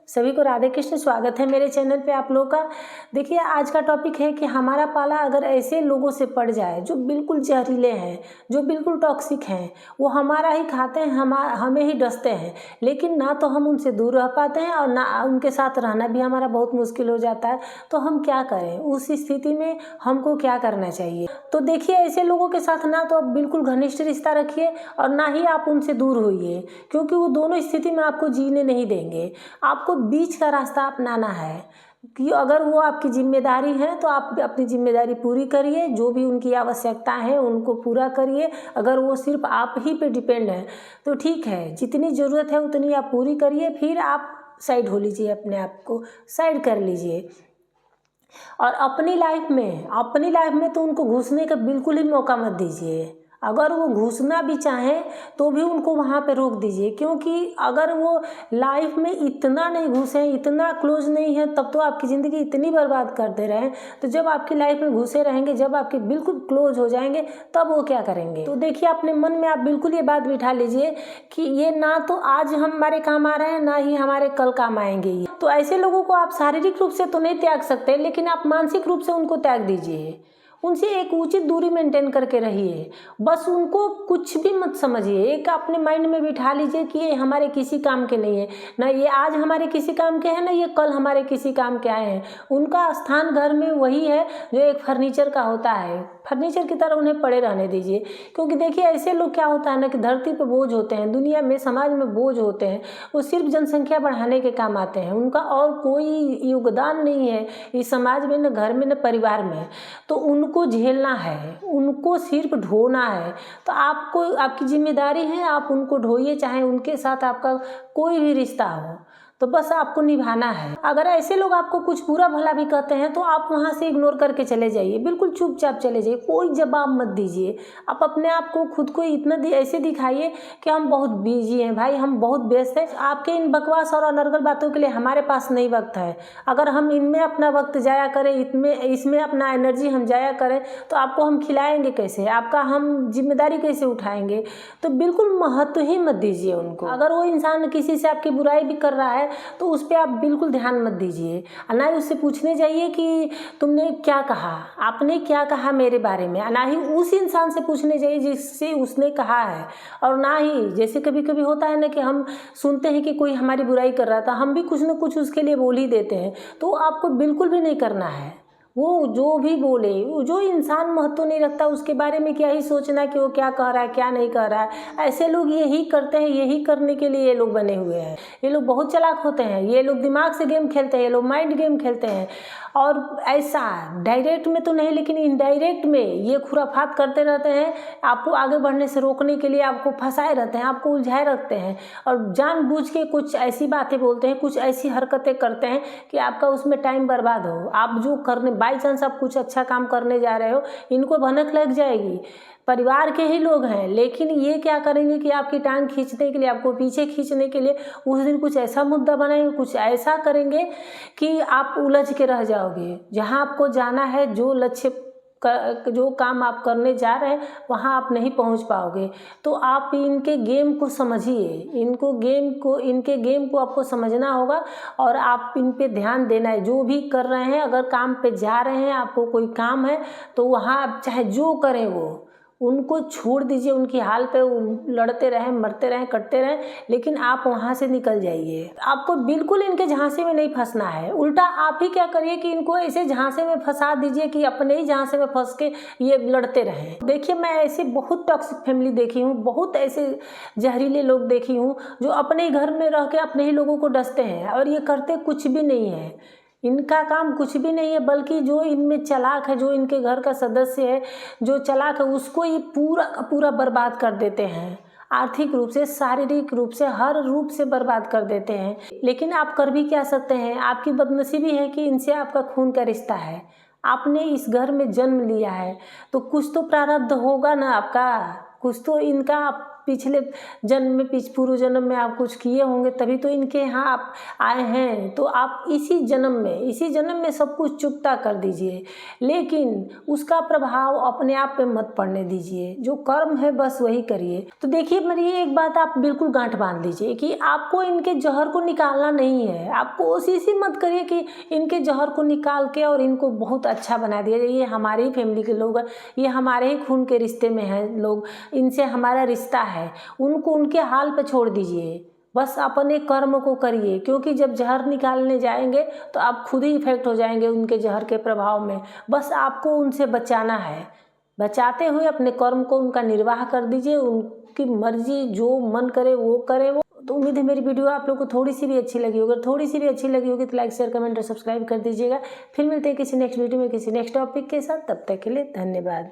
सभी को राधे कृष्ण। स्वागत है मेरे चैनल पे आप लोगों का। देखिए, आज का टॉपिक है कि हमारा पाला अगर ऐसे लोगों से पड़ जाए जो बिल्कुल जहरीले हैं, जो बिल्कुल टॉक्सिक हैं, वो हमारा ही खाते हैं, हमें ही डसते हैं, लेकिन ना तो हम उनसे दूर रह पाते हैं और ना उनके साथ रहना भी हमारा बहुत मुश्किल हो जाता है। तो हम क्या करें? उस स्थिति में हमको क्या करना चाहिए? तो देखिए, ऐसे लोगों के साथ ना तो आप बिल्कुल घनिष्ठ रिश्ता रखिए और ना ही आप उनसे दूर होइए, क्योंकि वो दोनों स्थिति में आपको जीने नहीं देंगे। आपको बीच का रास्ता अपनाना है कि अगर वो आपकी जिम्मेदारी है तो आप अपनी जिम्मेदारी पूरी करिए, जो भी उनकी आवश्यकता है उनको पूरा करिए। अगर वो सिर्फ आप ही पे डिपेंड है तो ठीक है, जितनी ज़रूरत है उतनी आप पूरी करिए, फिर आप साइड हो लीजिए, अपने आप को साइड कर लीजिए। और अपनी लाइफ में तो उनको घुसने का बिल्कुल ही मौका मत दीजिए। अगर वो घुसना भी चाहें तो भी उनको वहाँ पे रोक दीजिए, क्योंकि अगर वो लाइफ में इतना नहीं घुसे, इतना क्लोज नहीं है, तब तो आपकी ज़िंदगी इतनी बर्बाद करते रहें। तो जब आपकी लाइफ में घुसे रहेंगे, जब आपके बिल्कुल क्लोज हो जाएंगे, तब वो क्या करेंगे? तो देखिए, अपने मन में आप बिल्कुल ये बात बिठा लीजिए कि ये ना तो आज हमारे काम आ रहे हैं, ना ही हमारे कल काम आएंगे। ये तो ऐसे लोगों को आप शारीरिक रूप से तो नहीं त्याग सकते, लेकिन आप मानसिक रूप से उनको त्याग दीजिए। उनसे एक उचित दूरी मेंटेन करके रहिए। बस उनको कुछ भी मत समझिए। एक अपने माइंड में बिठा लीजिए कि ये हमारे किसी काम के नहीं है, ना ये आज हमारे किसी काम के हैं, ना ये कल हमारे किसी काम के आए हैं। उनका स्थान घर में वही है जो एक फर्नीचर का होता है। फर्नीचर की तरह उन्हें पड़े रहने दीजिए, क्योंकि देखिए, ऐसे लोग क्या होता है ना कि धरती पर बोझ होते हैं, दुनिया में, समाज में बोझ होते हैं। वो सिर्फ जनसंख्या बढ़ाने के काम आते हैं, उनका और कोई योगदान नहीं है इस समाज में, न घर में, न परिवार में। तो उनको झेलना है, उनको सिर्फ ढोना है। तो आपको, आपकी जिम्मेदारी है, आप उनको ढोइए, चाहे उनके साथ आपका कोई भी रिश्ता हो, तो बस आपको निभाना है। अगर ऐसे लोग आपको कुछ बुरा भला भी कहते हैं तो आप वहाँ से इग्नोर करके चले जाइए, बिल्कुल चुपचाप चले जाइए, कोई जवाब मत दीजिए। आप अपने आप को, खुद को इतना ऐसे दिखाइए कि हम बहुत बिजी हैं भाई, हम बहुत व्यस्त हैं। आपके इन बकवास और अनर्गल बातों के लिए हमारे पास नहीं वक्त है। अगर हम इनमें अपना वक्त जाया करें, इसमें अपना एनर्जी हम जाया करें, तो आपको हम खिलाएंगे कैसे? आपका हम जिम्मेदारी कैसे उठाएंगे? तो बिल्कुल महत्व ही मत दीजिए उनको। अगर वो इंसान किसी से आपकी बुराई भी कर रहा है तो उस पर आप बिल्कुल ध्यान मत दीजिए। ना ही उससे पूछने जाइए कि तुमने क्या कहा, आपने क्या कहा मेरे बारे में। ना ही उस इंसान से पूछने जाइए जिससे उसने कहा है। और ना ही, जैसे कभी कभी होता है ना कि हम सुनते हैं कि कोई हमारी बुराई कर रहा था, हम भी कुछ ना कुछ उसके लिए बोल ही देते हैं। तो आपको बिल्कुल भी नहीं करना है। वो जो भी बोले, वो जो इंसान महत्व नहीं रखता, उसके बारे में क्या ही सोचना कि वो क्या कह रहा है, क्या नहीं कह रहा है। ऐसे लोग यही करते हैं, यही करने के लिए ये लोग बने हुए हैं। ये लोग बहुत चालाक होते हैं, ये लोग दिमाग से गेम खेलते हैं, ये लोग माइंड गेम खेलते हैं। और ऐसा डायरेक्ट में तो नहीं, लेकिन इनडायरेक्ट में ये खुराफात करते रहते हैं। आपको आगे बढ़ने से रोकने के लिए आपको फंसाए रहते हैं, आपको उलझाए रखते हैं, और जानबूझ के कुछ ऐसी बातें बोलते हैं, कुछ ऐसी हरकतें करते हैं कि आपका उसमें टाइम बर्बाद हो। आप जो करने, बाई चांस आप कुछ अच्छा काम करने जा रहे हो, इनको भनक लग जाएगी। परिवार के ही लोग हैं, लेकिन ये क्या करेंगे कि आपकी टांग खींचने के लिए, आपको पीछे खींचने के लिए उस दिन कुछ ऐसा मुद्दा बनाएंगे, कुछ ऐसा करेंगे कि आप उलझ के रह जाओगे। जहाँ आपको जाना है, जो लक्ष्य जो काम आप करने जा रहे हैं, वहाँ आप नहीं पहुँच पाओगे। तो आप इनके गेम को समझिए, इनके गेम को आपको समझना होगा और आप इन पे ध्यान देना है। जो भी कर रहे हैं, अगर काम पे जा रहे हैं, आपको कोई काम है, तो वहाँ आप चाहे जो करें वो उनको छोड़ दीजिए, उनकी हाल पे लड़ते रहें, मरते रहें, कटते रहें, लेकिन आप वहाँ से निकल जाइए। आपको बिल्कुल इनके झांसे में नहीं फंसना है। उल्टा आप ही क्या करिए कि इनको ऐसे झांसे में फंसा दीजिए कि अपने ही झांसे में फंस के ये लड़ते रहें। देखिए, मैं ऐसे बहुत टॉक्सिक फैमिली देखी हूँ, बहुत ऐसे जहरीले लोग देखी हूँ जो अपने ही घर में रह के अपने ही लोगों को डसते हैं, और ये करते कुछ भी नहीं है। इनका काम कुछ भी नहीं है, बल्कि जो इनमें चालाक है, जो इनके घर का सदस्य है, जो चालाक है, उसको ये पूरा का पूरा बर्बाद कर देते हैं। आर्थिक रूप से, शारीरिक रूप से, हर रूप से बर्बाद कर देते हैं। लेकिन आप कर भी क्या सकते हैं? आपकी बदनसीबी है कि इनसे आपका खून का रिश्ता है। आपने इस घर में जन्म लिया है, तो कुछ तो प्रारब्ध होगा ना आपका, कुछ तो इनका पिछले जन्म में पूर्व जन्म में आप कुछ किए होंगे, तभी तो इनके यहाँ आप आए हैं। तो आप इसी जन्म में सब कुछ चुकता कर दीजिए, लेकिन उसका प्रभाव अपने आप पे मत पड़ने दीजिए। जो कर्म है बस वही करिए। तो देखिए, मेरी एक बात आप बिल्कुल गांठ बांध लीजिए कि आपको इनके जहर को निकालना नहीं है। आप कोशिश ही मत करिए कि इनके जहर को निकाल के और इनको बहुत अच्छा बना दिया। ये हमारी ही फैमिली के लोग हैं, ये हमारे ही खून के रिश्ते में हैं लोग, इनसे हमारा रिश्ता है। उनको उनके हाल पे छोड़ दीजिए, बस अपने कर्म को करिए। क्योंकि जब जहर निकालने जाएंगे तो आप खुद ही इफेक्ट हो जाएंगे उनके जहर के प्रभाव में। बस आपको उनसे बचाना है। बचाते हुए अपने कर्म को उनका निर्वाह कर दीजिए। उनकी मर्जी, जो मन करे वो करे वो। तो उम्मीद है मेरी वीडियो आप लोग को थोड़ी सी भी अच्छी लगी होगी। अगर थोड़ी सी भी अच्छी लगी होगी तो लाइक, शेयर, कमेंट और सब्सक्राइब कर दीजिएगा। फिर मिलते हैं किसी नेक्स्ट वीडियो में किसी नेक्स्ट टॉपिक के साथ। तब तक के लिए धन्यवाद।